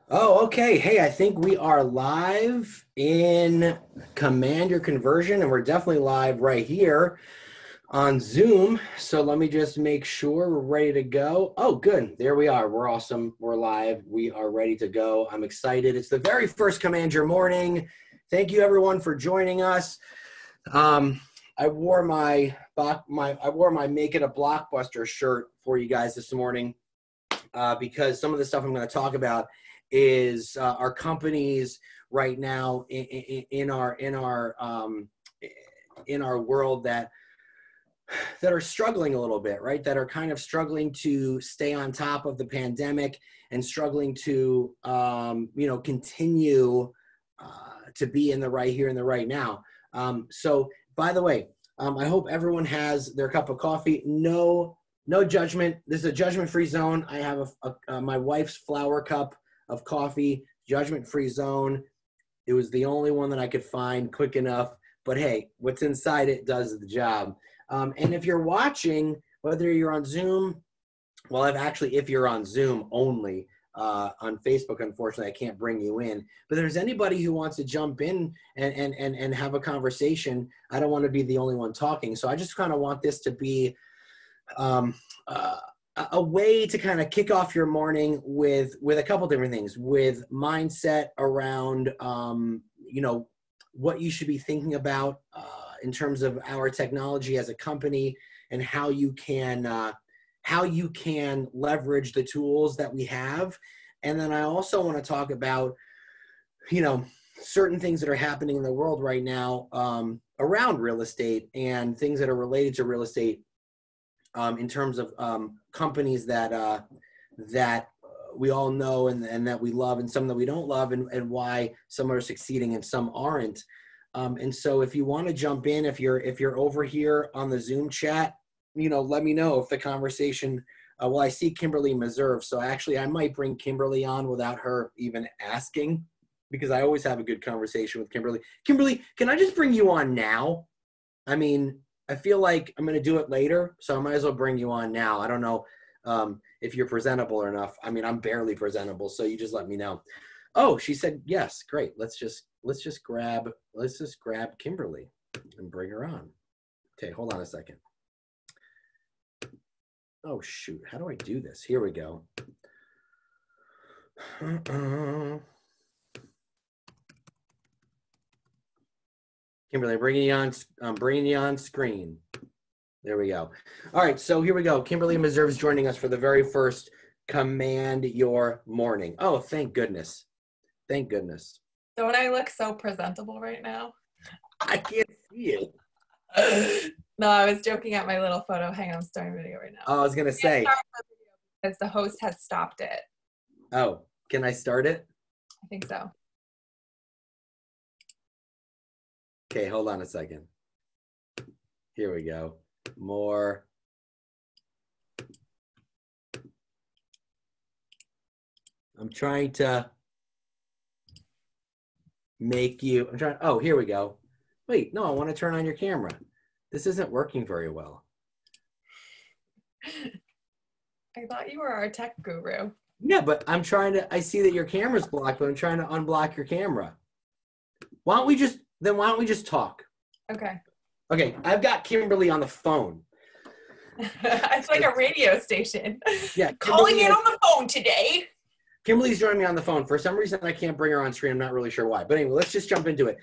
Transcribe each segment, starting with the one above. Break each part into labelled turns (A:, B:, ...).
A: Oh, okay. Hey, I think we are live in Command Your Conversion, and we're definitely live right here on Zoom. So let me just make sure we're ready to go. Oh, good. There we are. We're awesome. We're live. We are ready to go. I'm excited. It's the very first Command Your Morning. Thank you, everyone, for joining us. I wore my Make It a Blockbuster shirt for you guys this morning because some of the stuff I'm going to talk about is our companies right now in our world that are struggling a little bit, right? That are kind of struggling to stay on top of the pandemic and struggling to continue to be in the right here and the right now. So by the way, I hope everyone has their cup of coffee. No judgment. This is a judgment-free zone. I have my wife's flower cup of coffee, judgment-free zone. It was the only one that I could find quick enough. But hey, what's inside it does the job. And if you're watching, whether you're on Zoom, well, if you're on Zoom only, on Facebook, unfortunately, I can't bring you in. But if there's anybody who wants to jump in and have a conversation, I don't want to be the only one talking. So I just kind of want this to be a way to kind of kick off your morning with a couple different things, with mindset around, what you should be thinking about in terms of our technology as a company and how you can leverage the tools that we have. And then I also want to talk about, certain things that are happening in the world right now around real estate and things that are related to real estate in terms of companies that we all know and that we love, and some that we don't love, and why some are succeeding and some aren't. And so if you want to jump in, if you're over here on the Zoom chat, let me know if the conversation, well, I see Kimberlee Meserve. So actually I might bring Kimberly on without her even asking, because I always have a good conversation with Kimberly. Kimberly, can I just bring you on now? I mean, I feel like I'm going to do it later, so I might as well bring you on now. I don't know if you're presentable enough. I mean, I'm barely presentable, so you just let me know. Oh, she said yes. Great. Let's just grab Kimberly and bring her on. Okay, hold on a second. Oh shoot, how do I do this? Here we go. Kimberly, I'm bringing you on screen. There we go. All right, so here we go. Kimberlee Meserve is joining us for the very first Command Your Morning. Oh, thank goodness. Thank goodness.
B: Don't I look so presentable right now?
A: I can't see you.
B: No, I was joking at my little photo. Hang on, I'm starting video right now.
A: Oh, I was going to say.
B: Because the host has stopped it.
A: Oh, can I start it?
B: I think so.
A: Okay, hold on a second. Here we go. More. I'm trying to make you, oh, here we go. Wait, no, I want to turn on your camera. This isn't working very well.
B: I thought you were our tech guru.
A: Yeah, but I see that your camera's blocked, but I'm trying to unblock your camera. Why don't we just talk?
B: Okay.
A: Okay, I've got Kimberly on the phone.
B: It's like a radio station.
A: Yeah.
B: Calling in on the phone today.
A: Kimberly's joining me on the phone. For some reason, I can't bring her on screen. I'm not really sure why. But anyway, let's just jump into it.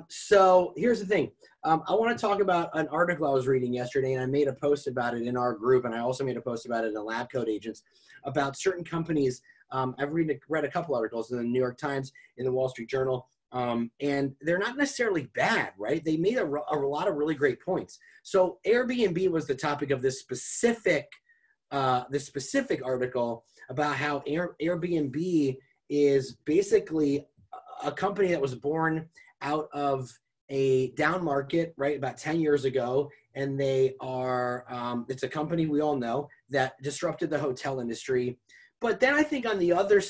A: So here's the thing. I want to talk about an article I was reading yesterday, and I made a post about it in our group, and I also made a post about it in Lab Coat Agents, about certain companies. I've read a couple articles in the New York Times, in the Wall Street Journal, and they're not necessarily bad, right? They made a lot of really great points. So Airbnb was the topic of this specific article about how Airbnb is basically a company that was born out of a down market, right, about 10 years ago. And they are, it's a company we all know that disrupted the hotel industry. But then I think on the other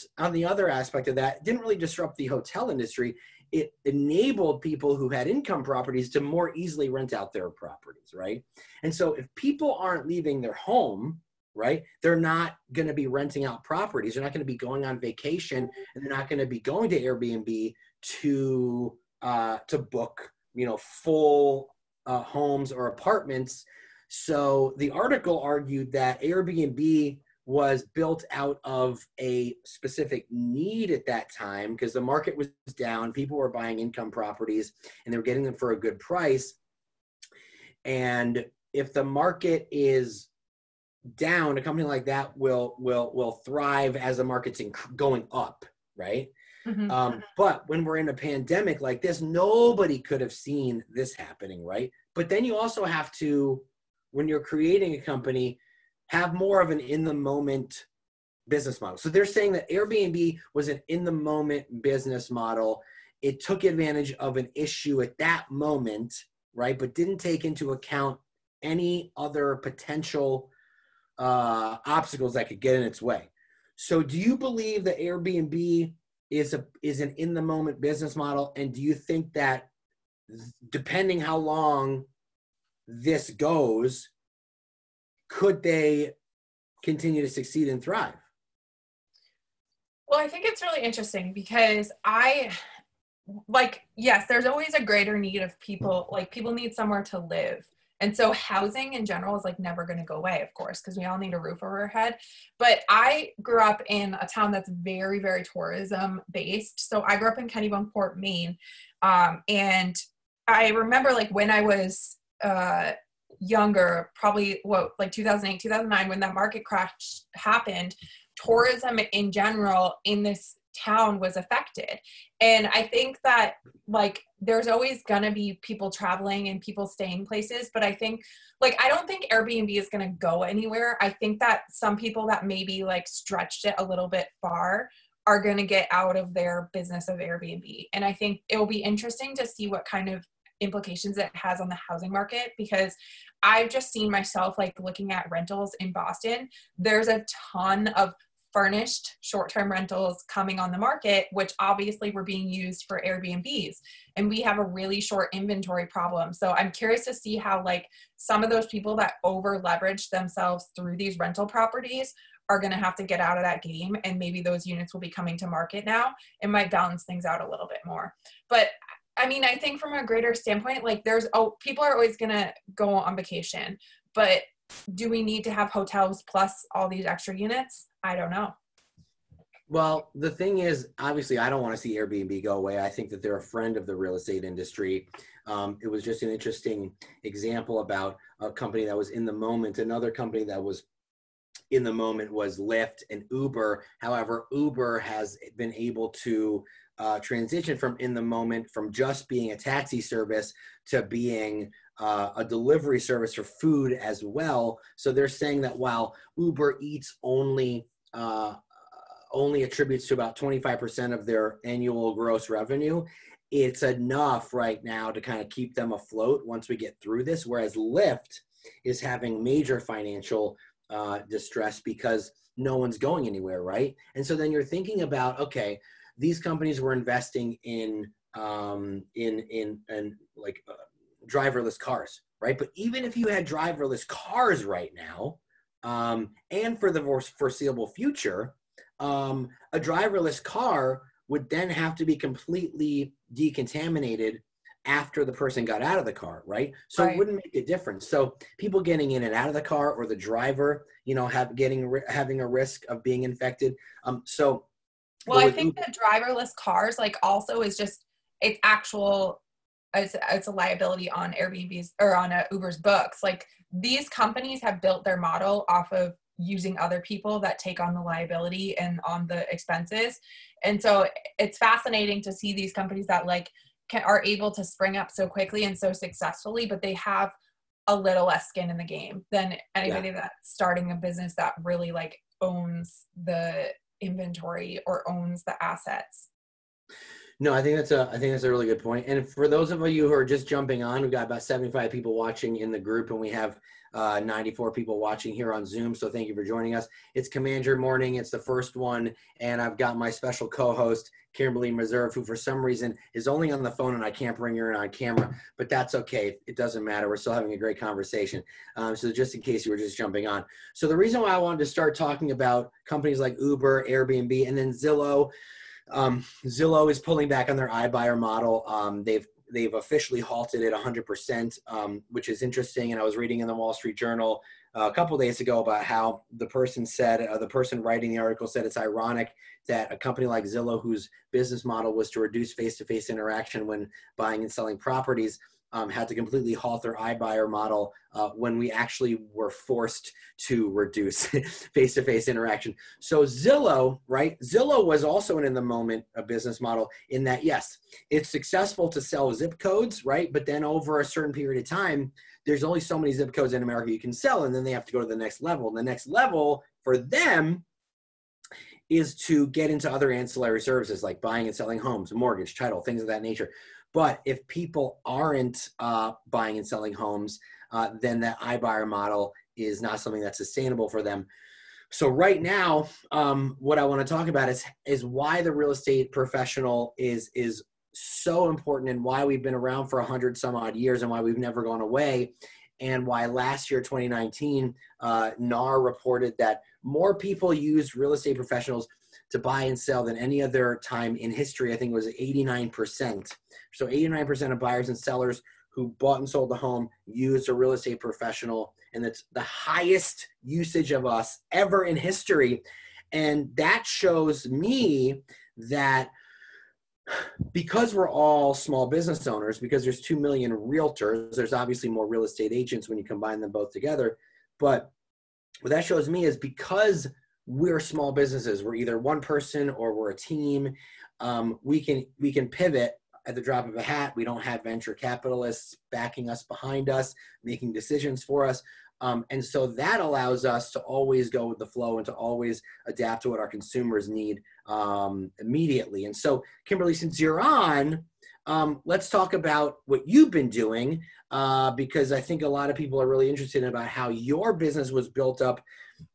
A: aspect of that, it didn't really disrupt the hotel industry. It enabled people who had income properties to more easily rent out their properties, right? And so if people aren't leaving their home, right? They're not going to be renting out properties. They're not going to be going on vacation, and they're not going to be going to Airbnb to book, full homes or apartments. So the article argued that Airbnb was built out of a specific need at that time because the market was down. People were buying income properties and they were getting them for a good price. And if the market is down, a company like that will thrive as the market's going up, right?
B: Mm-hmm.
A: But when we're in a pandemic like this, nobody could have seen this happening, right? But then you also have to, when you're creating a company, have more of an in-the-moment business model. So they're saying that Airbnb was an in-the-moment business model. It took advantage of an issue at that moment, right? But didn't take into account any other potential obstacles that could get in its way. So do you believe that Airbnb is an in-the-moment business model? And do you think that depending how long this goes, could they continue to succeed and thrive?
B: Well, I think it's really interesting because yes, there's always a greater need of people. Like, people need somewhere to live. And so housing in general is like never going to go away, of course, because we all need a roof over our head. But I grew up in a town that's very, very tourism based. So I grew up in Kennebunkport, Maine. And I remember like when I was younger, probably 2008, 2009, when that market crash happened, tourism in general in this town was affected. And I think that like there's always going to be people traveling and people staying places, but I think I don't think Airbnb is going to go anywhere. I think that some people that maybe like stretched it a little bit far are going to get out of their business of Airbnb. And I think it will be interesting to see what kind of implications it has on the housing market, because I've just seen myself like looking at rentals in Boston. There's a ton of furnished short-term rentals coming on the market, which obviously were being used for Airbnbs. And we have a really short inventory problem. So I'm curious to see how like some of those people that over leveraged themselves through these rental properties are going to have to get out of that game. And maybe those units will be coming to market now. It might balance things out a little bit more. But I mean, I think from a greater standpoint, like people are always going to go on vacation, but do we need to have hotels plus all these extra units? I don't know.
A: Well, the thing is, obviously, I don't want to see Airbnb go away. I think that they're a friend of the real estate industry. It was just an interesting example about a company that was in the moment. Another company that was in the moment was Lyft and Uber. However, Uber has been able to transition from in the moment, from just being a taxi service to being a delivery service for food as well. So they're saying that while Uber Eats only attributes to about 25% of their annual gross revenue, it's enough right now to kind of keep them afloat once we get through this. Whereas Lyft is having major financial distress because no one's going anywhere, right? And so then you're thinking about, okay, these companies were investing in driverless cars, right? But even if you had driverless cars right now, and for the foreseeable future, a driverless car would then have to be completely decontaminated after the person got out of the car, right? So
B: Right.
A: It wouldn't make a difference. So people getting in and out of the car, or the driver, having a risk of being infected.
B: Well, I think the driverless cars like also is just it's a liability on Airbnb's or on Uber's books. Like, these companies have built their model off of using other people that take on the liability and on the expenses. And so it's fascinating to see these companies that are able to spring up so quickly and so successfully, but they have a little less skin in the game than anybody that's starting a business that really owns the inventory or owns the assets.
A: No, I think that's a really good point. And for those of you who are just jumping on, we've got about 75 people watching in the group, and we have 94 people watching here on Zoom. So thank you for joining us. It's Commander Morning. It's the first one. And I've got my special co-host, Kimberlee Meserve, who for some reason is only on the phone and I can't bring her in on camera, but that's okay. It doesn't matter. We're still having a great conversation. So just in case you were just jumping on. So the reason why I wanted to start talking about companies like Uber, Airbnb, and then Zillow. Zillow is pulling back on their iBuyer model. They've officially halted it 100%, which is interesting. And I was reading in the Wall Street Journal a couple of days ago about how the person said, the person writing the article said it's ironic that a company like Zillow, whose business model was to reduce face-to-face interaction when buying and selling properties, had to completely halt their iBuyer model when we actually were forced to reduce face-to-face interaction. So Zillow, right? Zillow was also in the moment a business model in that, yes, it's successful to sell zip codes, right? But then over a certain period of time, there's only so many zip codes in America you can sell, and then they have to go to the next level. And the next level for them is to get into other ancillary services like buying and selling homes, mortgage, title, things of that nature. But if people aren't buying and selling homes, then that iBuyer model is not something that's sustainable for them. So right now, what I want to talk about is why the real estate professional is so important, and why we've been around for 100 some odd years, and why we've never gone away, and why last year, 2019, NAR reported that more people used real estate professionals to buy and sell than any other time in history. I think it was 89%. So 89% of buyers and sellers who bought and sold a home used a real estate professional, and it's the highest usage of us ever in history. And that shows me that because we're all small business owners, because there's 2 million realtors, there's obviously more real estate agents when you combine them both together. But what that shows me is because we're small businesses, we're either one person or we're a team, we can pivot at the drop of a hat. We don't have venture capitalists backing us behind us, making decisions for us. And so that allows us to always go with the flow and to always adapt to what our consumers need immediately. And so, Kimberlee, since you're on, let's talk about what you've been doing, because I think a lot of people are really interested about how your business was built up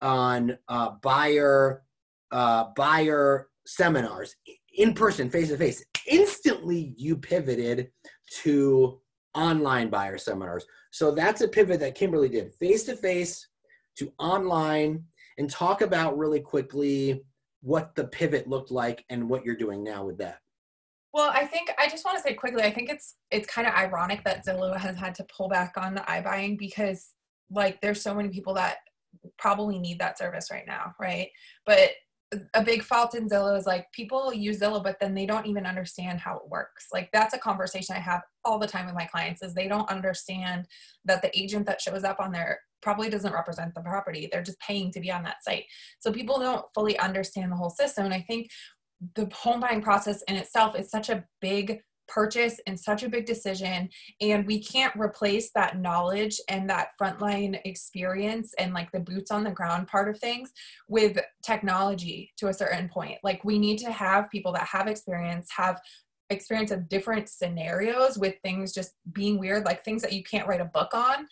A: on buyer seminars, in person, face to face. Instantly, you pivoted to online buyer seminars. So that's a pivot that Kimberlee did, face to face to online. And talk about really quickly what the pivot looked like and what you're doing now with that.
B: Well, I just want to say quickly, I think it's kind of ironic that Zillow has had to pull back on the iBuying, because like there's so many people that probably need that service right now, right? But a big fault in Zillow is like people use Zillow, but then they don't even understand how it works. Like that's a conversation I have all the time with my clients, is they don't understand that the agent that shows up on there probably doesn't represent the property. They're just paying to be on that site. So people don't fully understand the whole system. And I think the home buying process in itself is such a big purchase and such a big decision, and we can't replace that knowledge and that frontline experience and like the boots on the ground part of things with technology to a certain point. Like we need to have people that have experience of different scenarios with things just being weird, like things that you can't write a book on.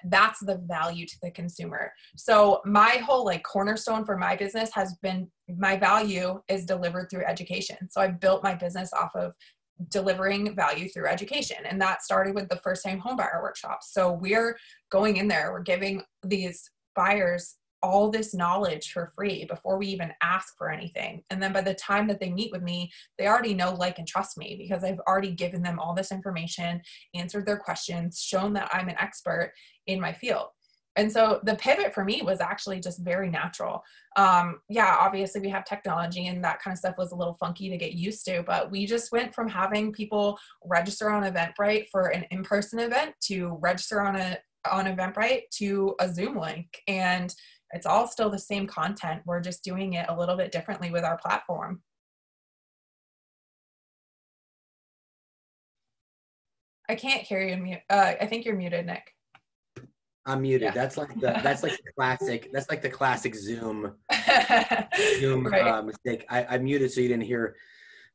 B: That's the value to the consumer. So my whole like cornerstone for my business has been, my value is delivered through education. So I built my business off of delivering value through education. And that started with the first time home buyer workshops. So we're going in there, we're giving these buyers all this knowledge for free before we even ask for anything. And then by the time that they meet with me, they already know, like, and trust me, because I've already given them all this information, answered their questions, shown that I'm an expert in my field. And so the pivot for me was actually just very natural. Yeah, obviously we have technology and that kind of stuff was a little funky to get used to, but we just went from having people register on Eventbrite for an in-person event to register on Eventbrite to a Zoom link. And it's all still the same content. We're just doing it a little bit differently with our platform. I can't hear you. I think you're muted, Nick.
A: I'm muted. Yeah. That's like the classic Zoom right. Mistake. I muted so you didn't hear,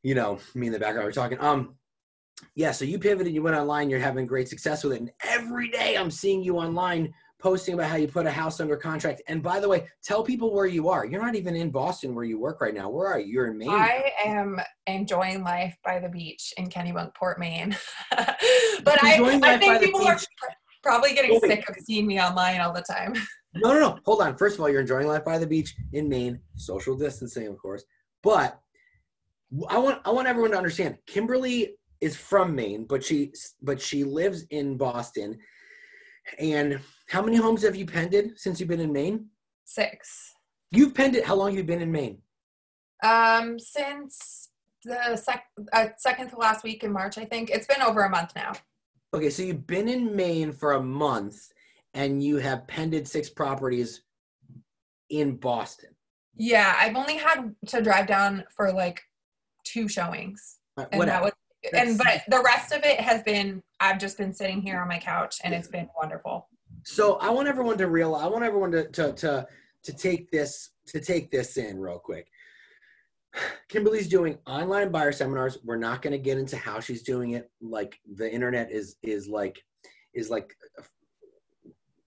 A: me in the background. We're talking. Yeah. So you pivoted, you went online, you're having great success with it. And every day I'm seeing you online posting about how you put a house under contract. And by the way, tell people where you are. You're not even in Boston where you work right now. Where are you? You're in Maine.
B: I am enjoying life by the beach in Kennebunkport, Maine. But I think people are probably getting sick of seeing me online all the time.
A: No. Hold on. First of all, you're enjoying life by the beach in Maine, social distancing, of course. But I want everyone to understand. Kimberly is from Maine, but she lives in Boston. And how many homes have you pended since you've been in Maine?
B: 6.
A: You've pended. How long have you been in Maine?
B: Since the second to last week in March, I think. It's been over a month now.
A: Okay, so you've been in Maine for a month, and you have pended 6 properties in Boston.
B: Yeah, I've only had to drive down for like 2 showings. And that was, but the rest of it has been, I've just been sitting here on my couch, and it's been wonderful.
A: So I want everyone to realize, I want everyone to take this in real quick. Kimberly's doing online buyer seminars. We're not going to get into how she's doing it. Like, the internet is like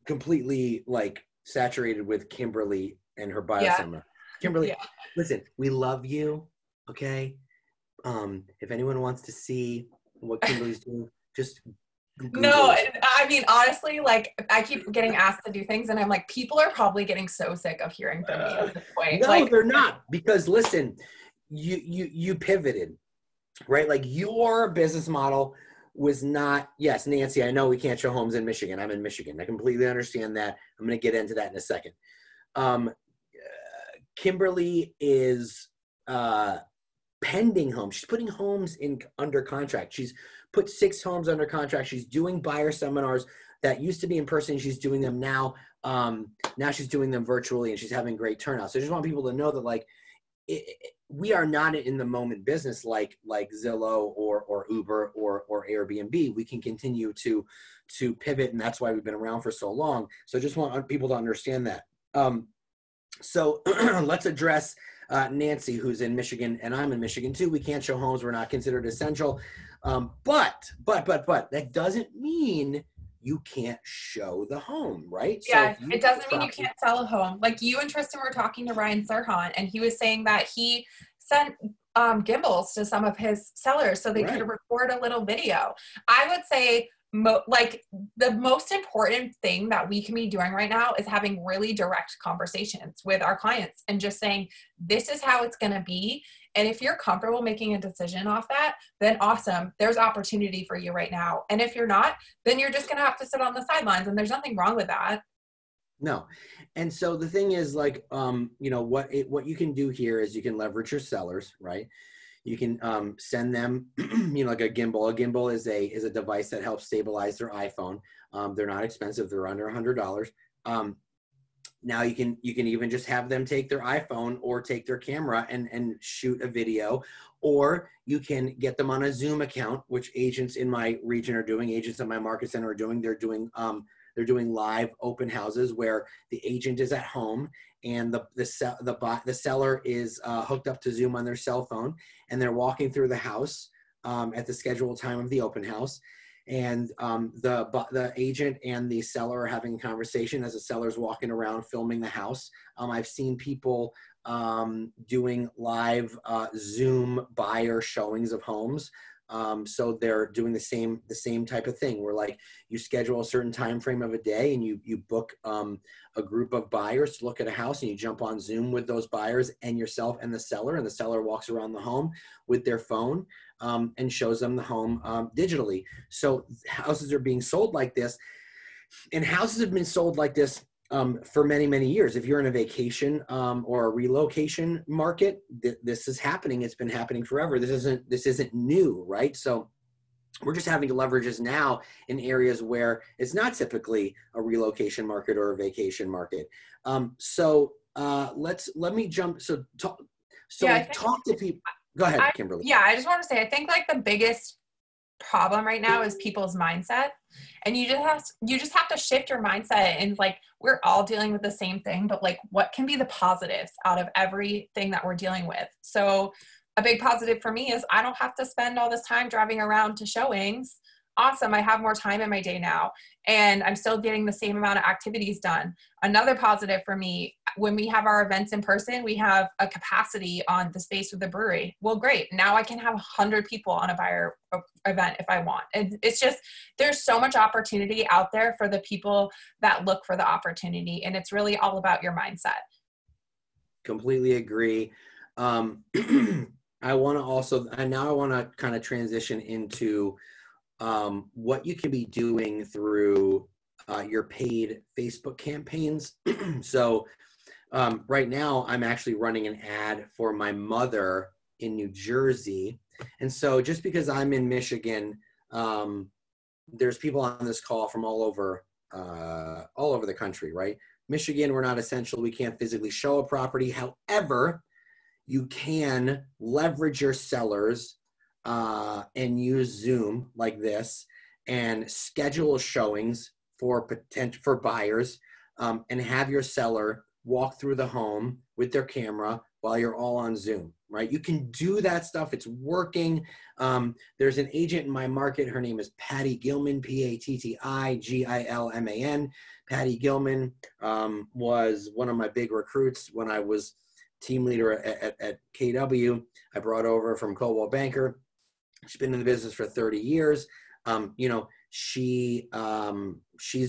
A: completely like saturated with Kimberly and her buyer seminar. Kimberly, listen, we love you. Okay. If anyone wants to see what Kimberly's doing, just Google.
B: No, I mean, honestly, like, I keep getting asked to do things, and I'm like, people are probably getting so sick of hearing from me at this point.
A: No,
B: like,
A: they're not, because listen, you pivoted, right? Like, your business model was not, yes, Nancy, I know we can't show homes in Michigan. I'm in Michigan. I completely understand that. I'm going to get into that in a second. Kimberly is pending homes. She's putting homes under contract. She's put 6 homes under contract. She's doing buyer seminars that used to be in person. She's doing them now. Now she's doing them virtually, and she's having great turnout. So I just want people to know that, like, we are not in the moment business like Zillow or Uber or Airbnb. We can continue to pivot, and that's why we've been around for so long. So I just want people to understand that. So let's address Nancy, who's in Michigan, and I'm in Michigan too. We can't show homes. We're not considered essential. But that doesn't mean you can't show the home, right?
B: Yeah, so it doesn't mean you can't sell a home. Like, you and Tristan were talking to Ryan Serhan, and he was saying that he sent gimbals to some of his sellers so they could record a little video. I would say the most important thing that we can be doing right now is having really direct conversations with our clients and just saying, this is how it's going to be. And if you're comfortable making a decision off that, then awesome. There's opportunity for you right now. And if you're not, then you're just going to have to sit on the sidelines, and there's nothing wrong with that.
A: No. And so the thing is, like, what you can do here is you can leverage your sellers, right? You can send them, like a gimbal. A gimbal is a device that helps stabilize their iPhone. They're not expensive. They're under $100. Now you can even just have them take their iPhone or take their camera and shoot a video, or you can get them on a Zoom account, which agents in my region are doing. Agents in my market center are doing. They're doing live open houses where the agent is at home and the seller is hooked up to Zoom on their cell phone, and they're walking through the house at the scheduled time of the open house. And the agent and the seller are having a conversation as the seller's walking around filming the house. I've seen people doing live Zoom buyer showings of homes. So they're doing the same type of thing where, like, you schedule a certain time frame of a day and you book a group of buyers to look at a house, and you jump on Zoom with those buyers and yourself and the seller walks around the home with their phone and shows them the home digitally. So houses are being sold like this, and houses have been sold like this for many, many years. If you're in a vacation or a relocation market, this is happening. It's been happening forever. This isn't new, right? So we're just having to leverage this now in areas where it's not typically a relocation market or a vacation market. Let me jump. Talk to people. Go ahead, Kimberly.
B: I just want to say, I think, like, the biggest problem right now is people's mindset, and you just have to shift your mindset. And, like, we're all dealing with the same thing, but, like, what can be the positives out of everything that we're dealing with? So a big positive for me is I don't have to spend all this time driving around to showings. awesome, I have more time in my day now, and I'm still getting the same amount of activities done. Another positive for me, when we have our events in person, we have a capacity on the space with the brewery. Well, great. Now I can have 100 people on a buyer event if I want. And it's just, there's so much opportunity out there for the people that look for the opportunity. And it's really all about your mindset.
A: Completely agree. I want to also, and now I want to kind of transition into what you can be doing through your paid Facebook campaigns. So right now I'm actually running an ad for my mother in New Jersey. And so just because I'm in Michigan, there's people on this call from all over the country, right? Michigan, we're not essential. We can't physically show a property. However, you can leverage your sellers and use Zoom like this and schedule showings for buyers and have your seller walk through the home with their camera while you're all on Zoom, right? You can do that stuff. It's working. There's an agent in my market. Her name is Patty Gilman, Pattigilman. Patty Gilman was one of my big recruits when I was team leader at KW. I brought over from Coldwell Banker. She's been in the business for 30 years. She's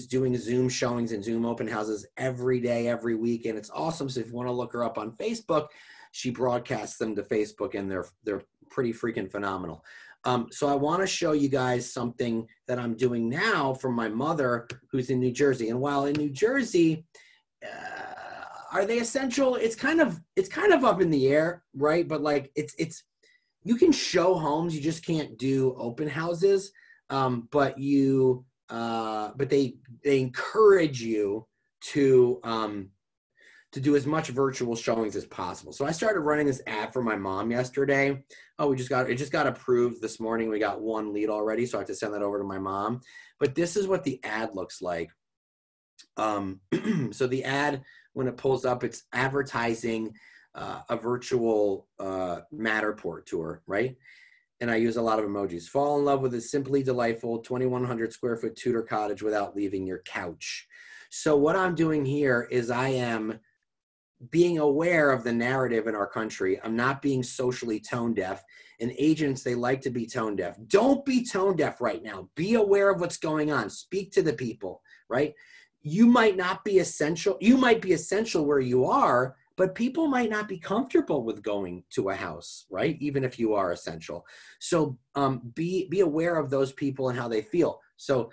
A: doing Zoom showings and Zoom open houses every day, every week. And it's awesome. So if you want to look her up on Facebook, she broadcasts them to Facebook and they're pretty freaking phenomenal. So I want to show you guys something that I'm doing now for my mother who's in New Jersey. And while in New Jersey, are they essential? It's kind of up in the air, right? But like you can show homes, you just can't do open houses. But they encourage you to do as much virtual showings as possible. So I started running this ad for my mom yesterday. It just got approved this morning. We got one lead already, so I have to send that over to my mom. But this is what the ad looks like. So the ad, when it pulls up, it's advertising a virtual Matterport tour, right? And I use a lot of emojis. Fall in love with a simply delightful 2,100 square foot Tudor cottage without leaving your couch. So what I'm doing here is I am being aware of the narrative in our country. I'm not being socially tone deaf. And agents, they like to be tone deaf. Don't be tone deaf right now. Be aware of what's going on. Speak to the people, right? You might not be essential. You might be essential where you are, but people might not be comfortable with going to a house, right? Even if you are essential. So be aware of those people and how they feel. So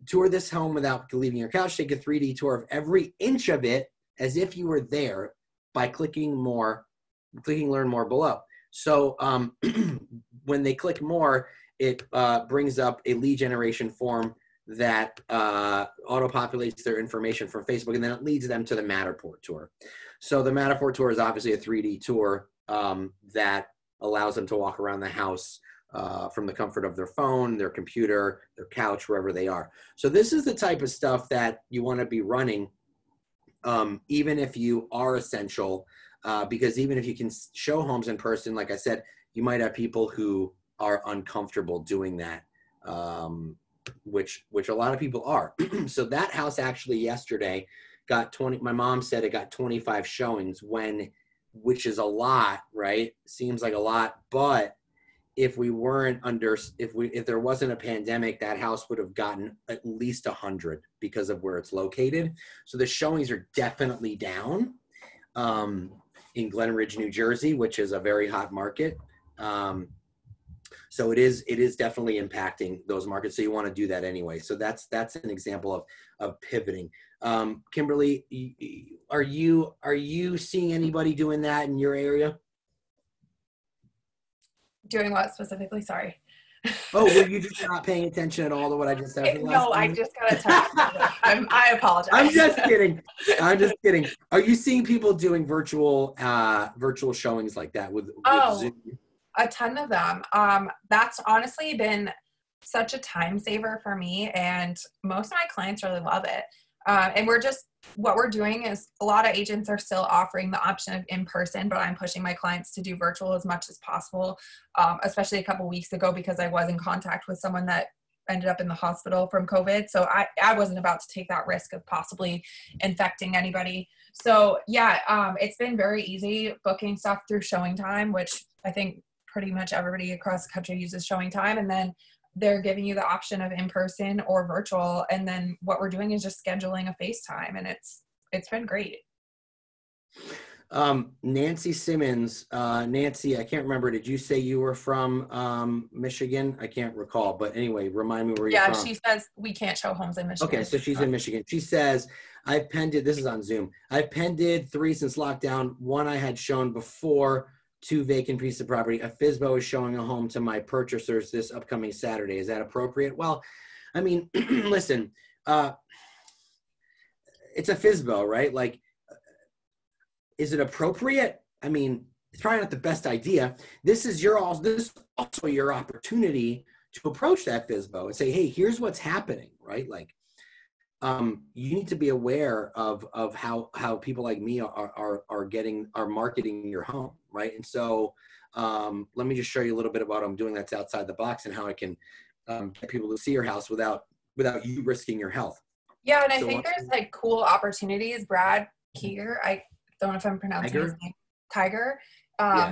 A: tour this home without leaving your couch. Take a 3D tour of every inch of it as if you were there by clicking learn more below. So when they click more, it brings up a lead generation form that auto-populates their information from Facebook, and then it leads them to the Matterport tour. So the Matterport tour is obviously a 3D tour that allows them to walk around the house from the comfort of their phone, their computer, their couch, wherever they are. So this is the type of stuff that you want to be running even if you are essential, because even if you can show homes in person, like I said, you might have people who are uncomfortable doing that, which a lot of people are. So that house actually yesterday got 20, my mom said it got 25 showings, which is a lot, right? Seems like a lot, but if there wasn't a pandemic, that house would have gotten at least 100 because of where it's located. So the showings are definitely down in Glen Ridge, New Jersey, which is a very hot market. So it is definitely impacting those markets. So you want to do that anyway. So that's an example of pivoting. Kimberly, are you seeing anybody doing that in your area?
B: Doing what specifically? Sorry.
A: Oh, were you just not paying attention at all to what I just said?
B: No, I just got a text. I apologize.
A: I'm just kidding. Are you seeing people doing virtual showings like that with Zoom?
B: A ton of them. That's honestly been such a time saver for me, and most of my clients really love it. And what we're doing is a lot of agents are still offering the option of in-person, but I'm pushing my clients to do virtual as much as possible, especially a couple weeks ago because I was in contact with someone that ended up in the hospital from COVID. So I wasn't about to take that risk of possibly infecting anybody. So yeah, it's been very easy booking stuff through Showing Time, which I think pretty much everybody across the country uses Showing Time. And then they're giving you the option of in-person or virtual. And then what we're doing is just scheduling a FaceTime, and it's been great.
A: Nancy Simmons, Nancy, I can't remember. Did you say you were from Michigan? I can't recall, but anyway, remind me where you're from.
B: Yeah, she says we can't show homes in Michigan.
A: Okay, so she's in Michigan. She says, I've pended, this is on Zoom, I've pended 3 since lockdown. 1 I had shown before, 2 vacant pieces of property. A FSBO is showing a home to my purchasers this upcoming Saturday. Is that appropriate? Well, I mean, listen, it's a FSBO, right? Like, is it appropriate? I mean, it's probably not the best idea. This is also your opportunity to approach that FSBO and say, hey, here's what's happening, right? Like, you need to be aware of how people like me are marketing your home, right? And so let me just show you a little bit about what I'm doing that's outside the box and how I can get people to see your house without you risking your health.
B: Yeah, and I think there's like cool opportunities. Brad Kiger, I don't know if I'm pronouncing his name, Kiger,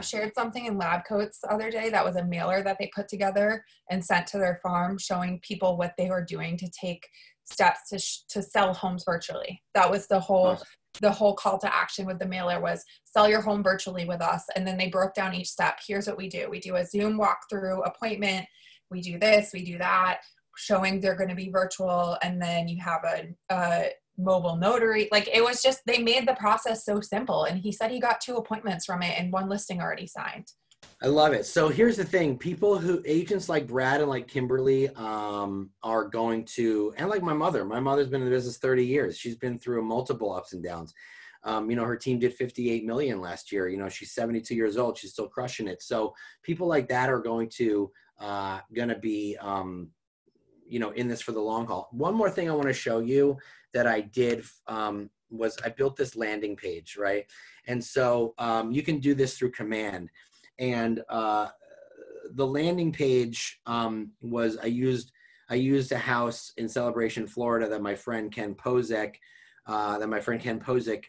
B: shared something in Lab Coats the other day that was a mailer that they put together and sent to their farm, showing people what they were doing to take steps to sell homes virtually. That was the whole call to action with the mailer was sell your home virtually with us. And then they broke down each step. Here's what we do. We do a Zoom walkthrough appointment. We do this, we do that, showing they're going to be virtual. And then you have a mobile notary. Like, it was just, they made the process so simple. And he said he got 2 appointments from it and 1 listing already signed.
A: I love it. So here's the thing. Agents like Brad and like Kimberly are going to, and like my mother's been in the business 30 years. She's been through multiple ups and downs. Her team did 58 million last year. She's 72 years old. She's still crushing it. So people like that are going to be, in this for the long haul. One more thing I want to show you that I did was I built this landing page, right? And so you can do this through command. And the landing page was I used a house in Celebration, Florida that my friend Ken Pozek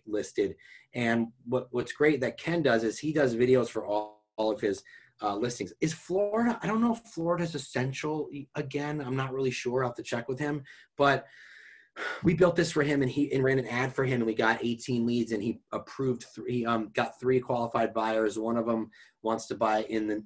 A: listed. And what's great that Ken does is he does videos for all of his listings. Is Florida? I don't know if Florida's essential. Again, I'm not really sure. I'll have to check with him. But we built this for him, and he ran an ad for him, and we got 18 leads, and he approved 3. Got 3 qualified buyers. One of them wants to buy in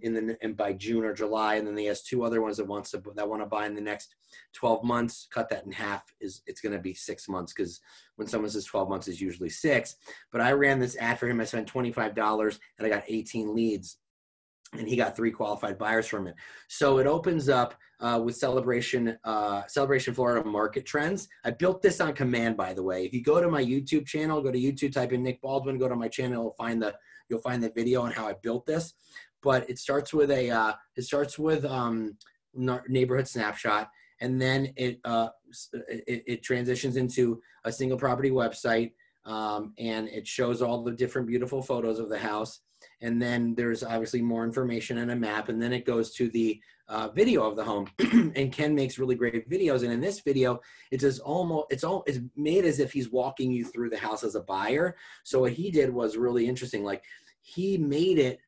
A: by June or July, and then he has 2 other ones that want to buy in the next 12 months. Cut that in half, it's going to be 6 months, because when someone says 12 months is usually 6. But I ran this ad for him. I spent $25, and I got 18 leads. And he got 3 qualified buyers from it. So it opens up with Celebration Florida market trends. I built this on command, by the way. If you go to my YouTube channel, go to YouTube, type in Nick Baldwin, go to my channel, you'll find the video on how I built this. But it starts with neighborhood snapshot, and then it transitions into a single property website, and it shows all the different beautiful photos of the house. And then there's obviously more information and a map, and then it goes to the video of the home. And Ken makes really great videos. And in this video, it's made as if he's walking you through the house as a buyer. So what he did was really interesting. Like, he made it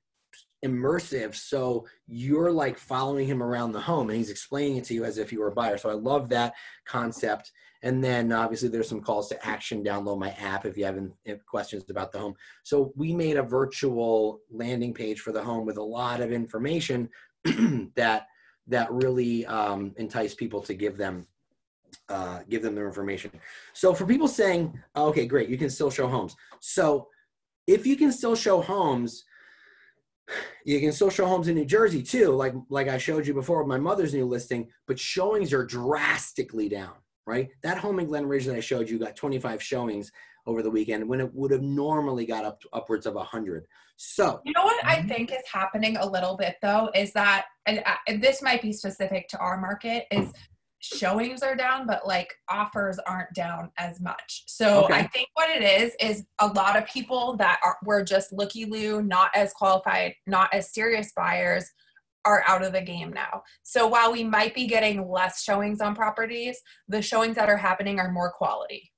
A: immersive, so you're like following him around the home, and he's explaining it to you as if you were a buyer. So I love that concept. And then obviously there's some calls to action. Download my app if you have questions about the home. So we made a virtual landing page for the home with a lot of information that really entice people to give them their information. So for people saying, okay, great, you can still show homes. So if you can still show homes, you can still show homes in New Jersey too, like I showed you before with my mother's new listing, but showings are drastically down, right? That home in Glen Ridge that I showed you got 25 showings over the weekend when it would have normally got upwards of 100. So,
B: you know what I think is happening a little bit though, is that, and this might be specific to our market, is showings are down, but like offers aren't down as much. So okay. I think what it is a lot of people that were just looky-loo, not as qualified, not as serious buyers, are out of the game now. So while we might be getting less showings on properties, the showings that are happening are more quality.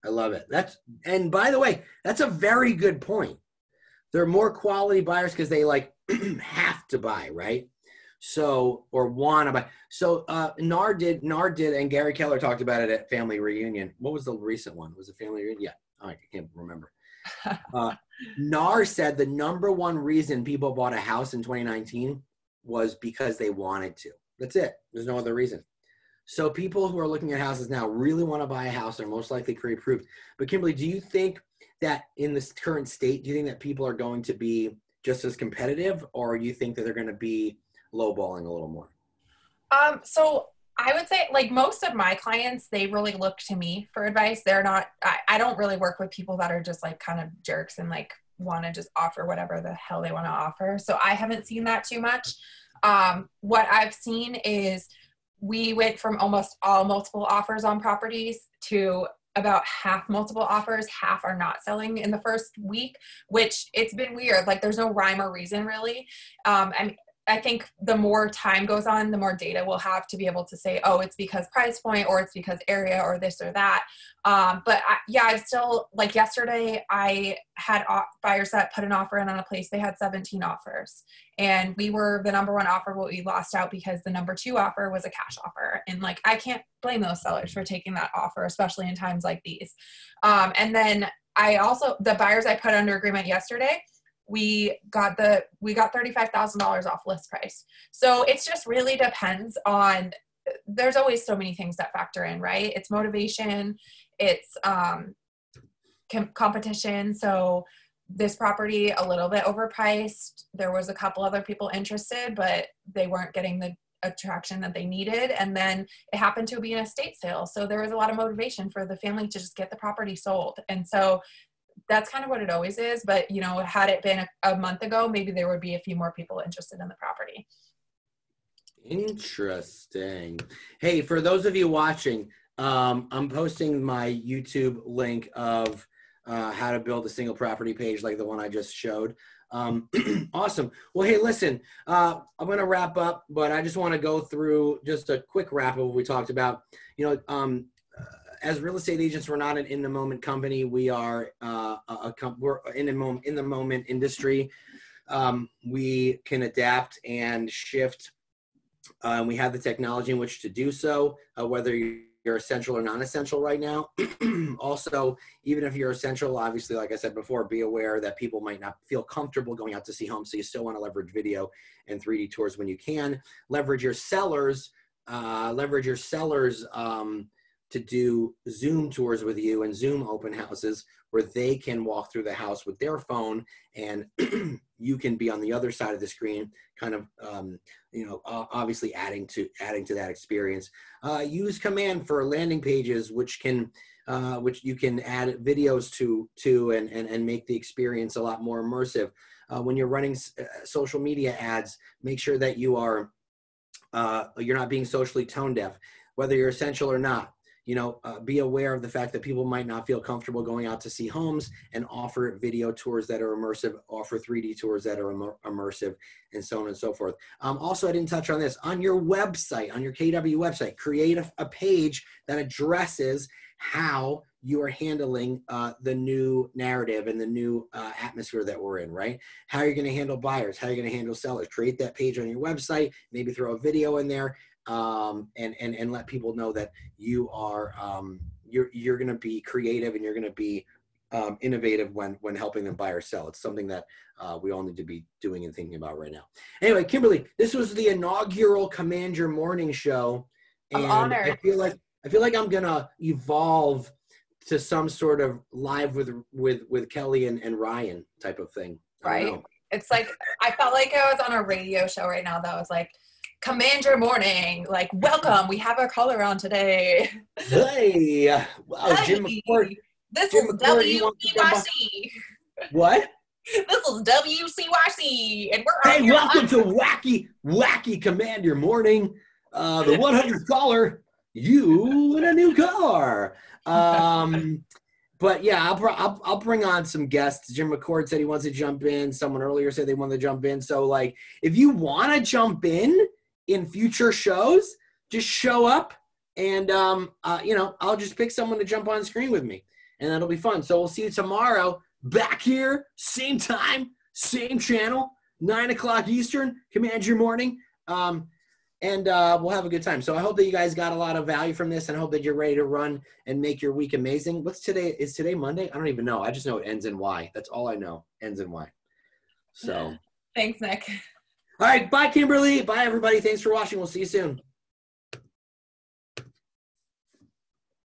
A: I love it. And by the way, that's a very good point. They're more quality buyers because they like have to buy, right? So, or want to buy. So NAR did, and Gary Keller talked about it at Family Reunion. What was the recent one? Was it Family Reunion? Yeah, I can't remember. NAR said the number one reason people bought a house in 2019 was because they wanted to. That's it. There's no other reason. So people who are looking at houses now really want to buy a house. They're most likely pre-approved. But Kimberly, do you think that in this current state, do you think that people are going to be just as competitive, or do you think that they're going to be lowballing a little more?
B: So I would say, like, most of my clients, they really look to me for advice. They're not, I don't really work with people that are just like kind of jerks and like want to just offer whatever the hell they want to offer. So I haven't seen that too much. What I've seen is we went from almost all multiple offers on properties to about half multiple offers. Half are not selling in the first week, which it's been weird. Like, there's no rhyme or reason really. I think the more time goes on, the more data we'll have to be able to say, oh, it's because price point, or it's because area, or this or that. I still, like yesterday, I had buyers that put an offer in on a place. They had 17 offers, and we were the number one offer, but we lost out because the number two offer was a cash offer. And like, I can't blame those sellers for taking that offer, especially in times like these. And then the buyers I put under agreement yesterday, we got $35,000 off list price. So it's just really depends on, there's always so many things that factor in, right? It's motivation, it's competition. So this property, a little bit overpriced. There was a couple other people interested, but they weren't getting the attraction that they needed. And then it happened to be an estate sale. So there was a lot of motivation for the family to just get the property sold. And so that's kind of what it always is. But, you know, had it been a month ago, maybe there would be a few more people interested in the property.
A: Interesting. Hey, for those of you watching, I'm posting my YouTube link of how to build a single property page like the one I just showed. Awesome. Well, hey, listen, I'm going to wrap up, but I just want to go through just a quick wrap of what we talked about. You know, as real estate agents, we're not an in the moment company. We are we're in the moment industry. We can adapt and shift. We have the technology in which to do so, whether you're essential or non-essential right now. Also, even if you're essential, obviously, like I said before, be aware that people might not feel comfortable going out to see homes. So you still want to leverage video and 3D tours when you can. Leverage your sellers. To do Zoom tours with you and Zoom open houses where they can walk through the house with their phone, and you can be on the other side of the screen, kind of, obviously adding to that experience. Use Command for landing pages, which you can add videos to and make the experience a lot more immersive. When you're running social media ads, make sure that you're not being socially tone deaf, whether you're essential or not. Be aware of the fact that people might not feel comfortable going out to see homes, and offer video tours that are immersive, offer 3D tours that are immersive, and so on and so forth. Also, I didn't touch on this. On your website, on your KW website, create a page that addresses how you are handling the new narrative and the new atmosphere that we're in, right? How you're going to handle buyers, how you're going to handle sellers. Create that page on your website, maybe throw a video in there. And let people know that you are you're going to be creative, and you're going to be innovative when helping them buy or sell. It's something that we all need to be doing and thinking about right now. Anyway, Kimberly, this was the inaugural Command Your Morning show, and
B: I'm honored.
A: I feel like I'm going to evolve to some sort of live with Kelly and Ryan type of thing.
B: Right. It's like, I felt like I was on a radio show right now that was like, Command Your Morning, like, welcome, we have our caller on today.
A: Hey, wow,
B: Hi.
A: Jim McCord.
B: This
A: Jim
B: is
A: McCord,
B: WCYC.
A: What?
B: This is WCYC, and we're on.
A: Hey, welcome to Wacky Command Your Morning. The 100th caller, you in a new car. But yeah, I'll bring on some guests. Jim McCord said he wants to jump in. Someone earlier said they want to jump in. So like, if you want to jump in future shows, just show up and I'll just pick someone to jump on screen with me, and that'll be fun. So we'll see you tomorrow back here, same time, same channel, 9:00 Eastern. Command your morning. And we'll have a good time. So I hope that you guys got a lot of value from this, and I hope that you're ready to run and make your week amazing. What's today? Is today Monday? I don't even know. I just know it ends in Y. That's all I know. Ends in Y. So
B: thanks, Nick.
A: All right. Bye, Kimberly. Bye, everybody. Thanks for watching. We'll see you soon.